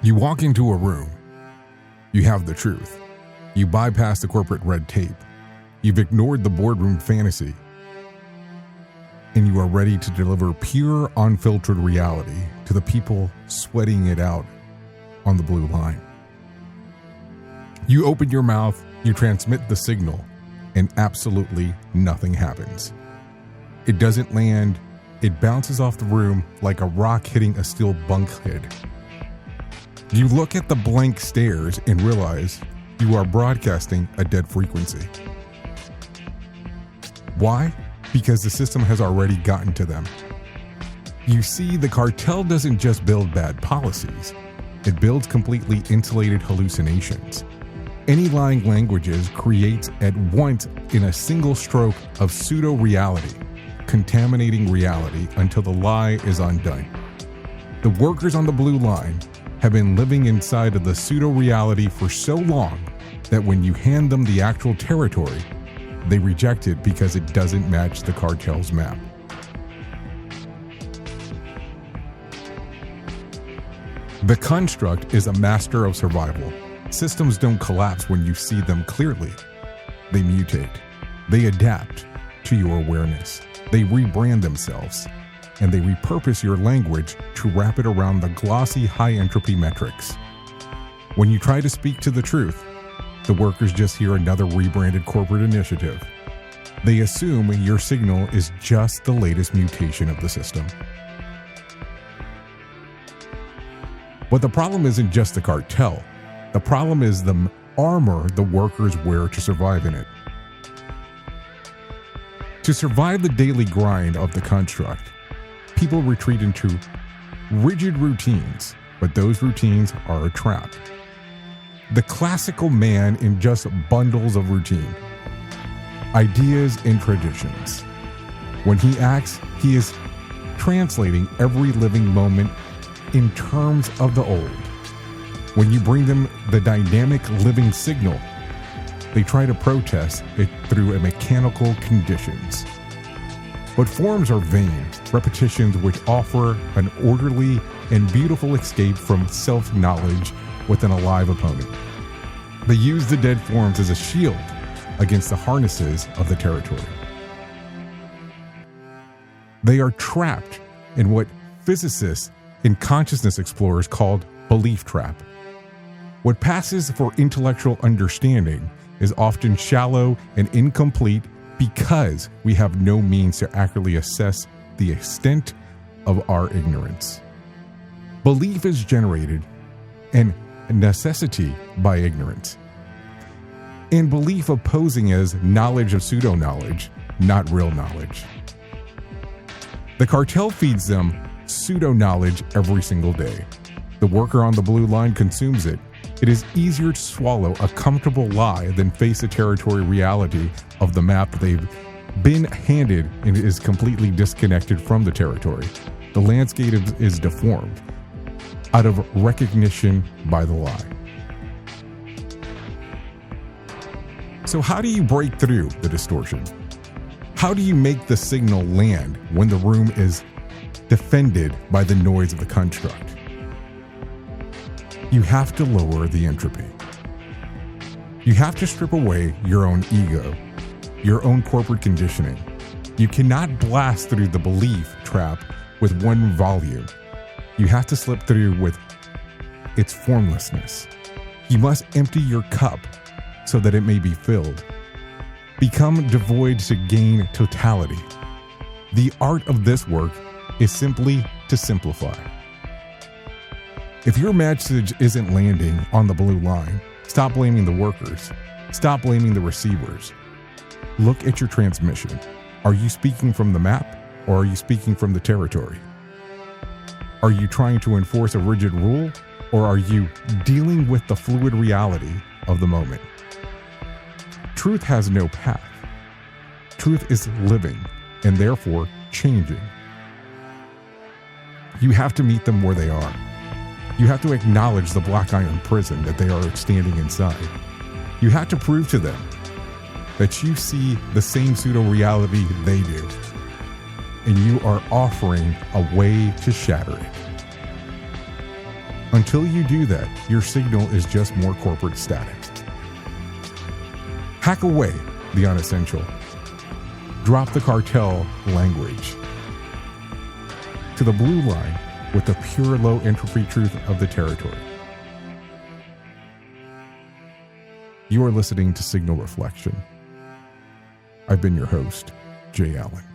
You walk into a room. You have the truth. You bypass the corporate red tape. You've ignored the boardroom fantasy. And you are ready to deliver pure, unfiltered reality to the people sweating it out on the blue line. You open your mouth, you transmit the signal, and absolutely nothing happens. It doesn't land, it bounces off the room like a rock hitting a steel bulkhead. You look at the blank stares and realize you are broadcasting a dead frequency. Why? Because the system has already gotten to them. You see, the cartel doesn't just build bad policies, it builds completely insulated hallucinations. Any lying languages creates at once in a single stroke of pseudo-reality, contaminating reality until the lie is undone. The workers on the blue line have been living inside of the pseudo-reality for so long that when you hand them the actual territory, they reject it because it doesn't match the cartel's map. The construct is a master of survival. Systems don't collapse when you see them clearly. They mutate. They adapt to your awareness. They rebrand themselves, and they repurpose your language to wrap it around the glossy high-entropy metrics. When you try to speak to the truth, the workers just hear another rebranded corporate initiative. They assume your signal is just the latest mutation of the system. But the problem isn't just the cartel. The problem is the armor the workers wear to survive in it. To survive the daily grind of the construct, people retreat into rigid routines, but those routines are a trap. The classical man in just bundles of routine, ideas and traditions. When he acts, he is translating every living moment in terms of the old. When you bring them the dynamic living signal, they try to protest it through mechanical conditions. But forms are vain, repetitions which offer an orderly and beautiful escape from self-knowledge with an alive opponent. They use the dead forms as a shield against the harnesses of the territory. They are trapped in what physicists and consciousness explorers called belief trap. What passes for intellectual understanding is often shallow and incomplete because we have no means to accurately assess the extent of our ignorance. Belief is generated and necessity by ignorance, and belief opposing as knowledge of pseudo-knowledge, not real knowledge. The cartel feeds them pseudo-knowledge every single day. The worker on the blue line consumes it. It is easier to swallow a comfortable lie than face the territory reality of the map they've been handed and is completely disconnected from the territory. The landscape is deformed out of recognition by the lie. So how do you break through the distortion? How do you make the signal land when the room is defended by the noise of the construct? You have to lower the entropy. You have to strip away your own ego, your own corporate conditioning. You cannot blast through the belief trap with one volume. You have to slip through with its formlessness. You must empty your cup so that it may be filled. Become devoid to gain totality. The art of this work is simply to simplify. If your message isn't landing on the blue line, stop blaming the workers. Stop blaming the receivers. Look at your transmission. Are you speaking from the map or are you speaking from the territory? Are you trying to enforce a rigid rule or are you dealing with the fluid reality of the moment? Truth has no path. Truth is living and therefore changing. You have to meet them where they are. You have to acknowledge the black iron prison that they are standing inside. You have to prove to them that you see the same pseudo-reality they do, and you are offering a way to shatter it. Until you do that, your signal is just more corporate static. Hack away the unessential. Drop the cartel language to the blue line with the pure low entropy truth of the territory. You are listening to Signal Reflection. I've been your host, Jay Allen.